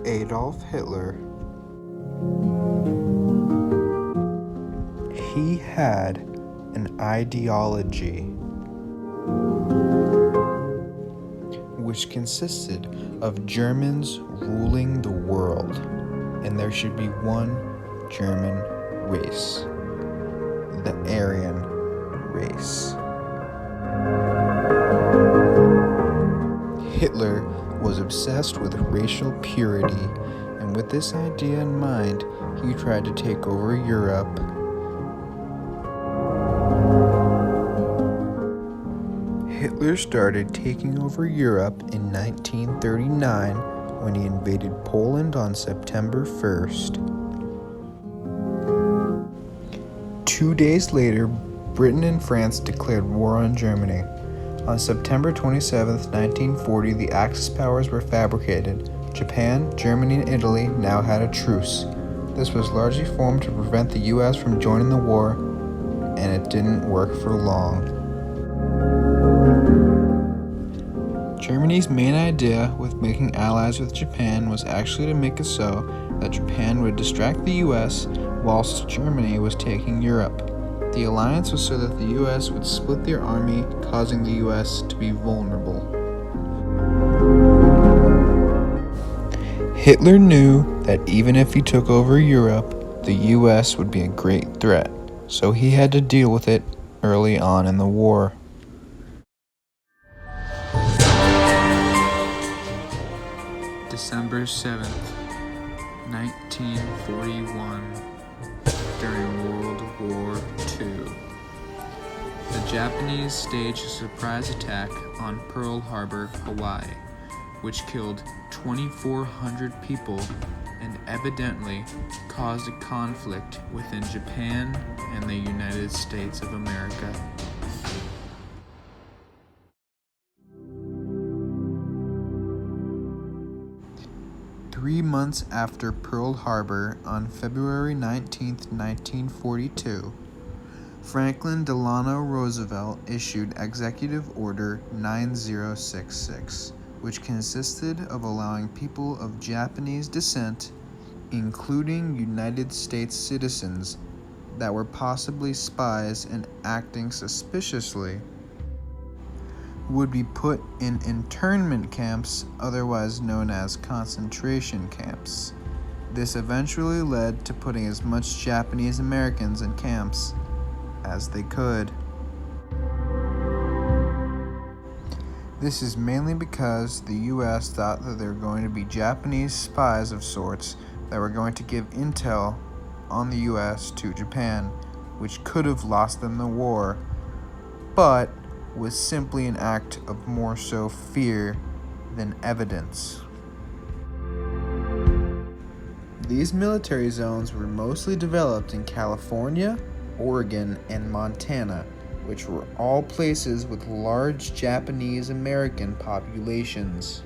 Adolf Hitler. He had an ideology which consisted of Germans ruling the world, and there should be one German race, the Aryan race. Hitler was obsessed with racial purity, and with this idea in mind, he tried to take over Europe. Hitler started taking over Europe in 1939 when he invaded Poland on September 1st. 2 days later, Britain and France declared war on Germany. On September 27, 1940, the Axis powers were fabricated. Japan, Germany, and Italy now had a truce. This was largely formed to prevent the US from joining the war, and it didn't work for long. Germany's main idea with making allies with Japan was actually to make it so that Japan would distract the US whilst Germany was taking Europe. The alliance was so that the US would split their army, causing the US to be vulnerable. Hitler knew that even if he took over Europe, the US would be a great threat, so he had to deal with it early on in the war. December 7th, 1941, during World War II. The Japanese staged a surprise attack on Pearl Harbor, Hawaii, which killed 2,400 people and evidently caused a conflict within Japan and the United States of America. Three months after Pearl Harbor, on February 19, 1942, Franklin Delano Roosevelt issued Executive Order 9066, which consisted of allowing people of Japanese descent, including United States citizens that were possibly spies and acting suspiciously, would be put in internment camps, otherwise known as concentration camps. This eventually led to putting as much Japanese Americans in camps as they could. This is mainly because the US thought that there were going to be Japanese spies of sorts that were going to give intel on the US to Japan, which could have lost them the war, but was simply an act of more so fear than evidence. These military zones were mostly developed in California, Oregon, and Montana, which were all places with large Japanese American populations.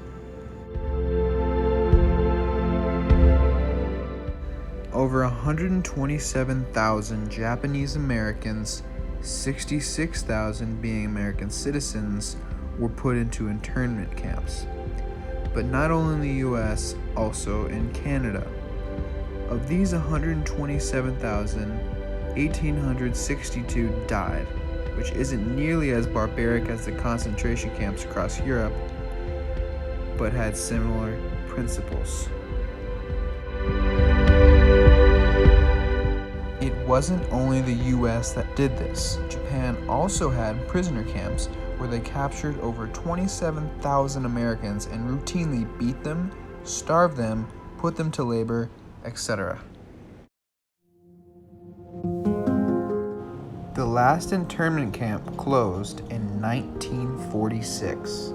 Over 127,000 Japanese Americans, 66,000 being American citizens, were put into internment camps. But not only in the US, also in Canada. Of these 127,000, 1,862 died, which isn't nearly as barbaric as the concentration camps across Europe, but had similar principles. It wasn't only the US that did this. Japan also had prisoner camps where they captured over 27,000 Americans and routinely beat them, starved them, put them to labor, etc. The last internment camp closed in 1946.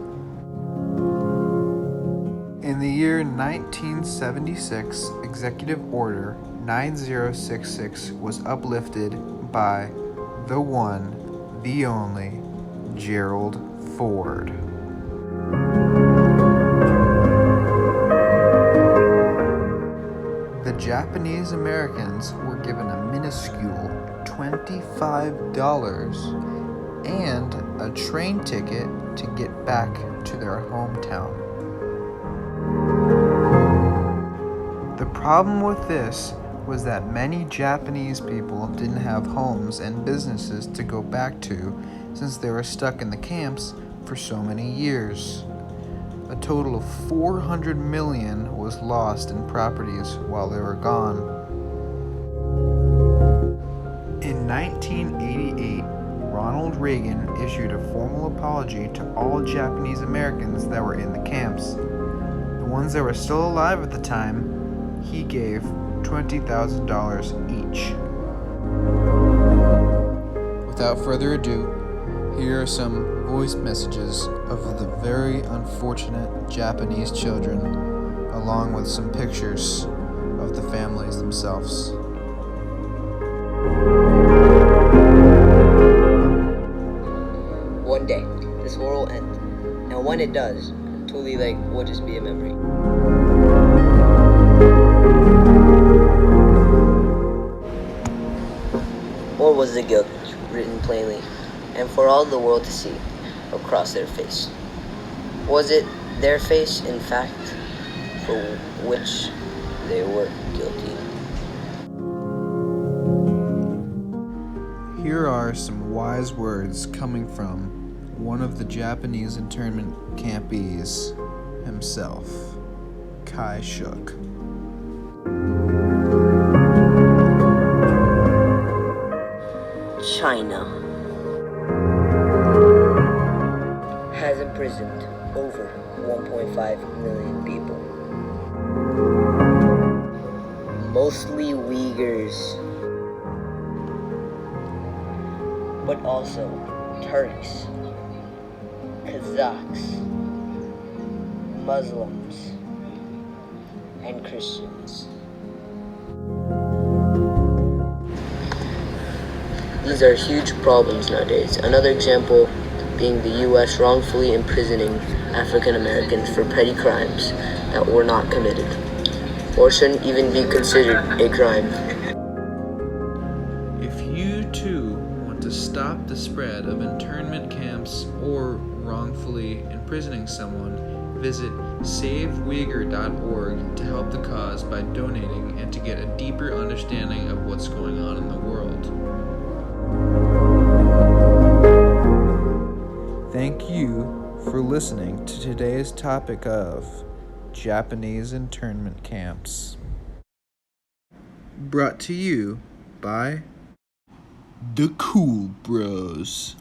In the year 1976, Executive Order 9066 was uplifted by the one, the only, Gerald Ford. The Japanese Americans were given a minuscule $25 and a train ticket to get back to their hometown. problem with this was that many Japanese people didn't have homes and businesses to go back to since they were stuck in the camps for so many years. A total of 400 million was lost in properties while they were gone. In 1988, Ronald Reagan issued a formal apology to all Japanese Americans that were in the camps. The ones that were still alive at the time, he gave $20,000 each. Without further ado, here are some voice messages of the very unfortunate Japanese children, along with some pictures of the families themselves. One day, this war will end, and when it does, Tuli Lake will just be a memory. Or was the guilt written plainly, and for all the world to see, across their face? Was it their face, in fact, for which they were guilty? Here are some wise words coming from one of the Japanese internment campees himself, Kai Shuk. China has imprisoned over 1.5 million people, mostly Uyghurs, but also Turks, Kazakhs, Muslims, and Christians. These are huge problems nowadays. Another example being the U.S. wrongfully imprisoning African Americans for petty crimes that were not committed, or shouldn't even be considered a crime. If you too want to stop the spread of internment camps or wrongfully imprisoning someone, visit SaveUyghur.org to help the cause by donating and to get a deeper understanding of what's going on in the world. Thank you for listening to today's topic of Japanese internment camps. Brought to you by the Cool Bros.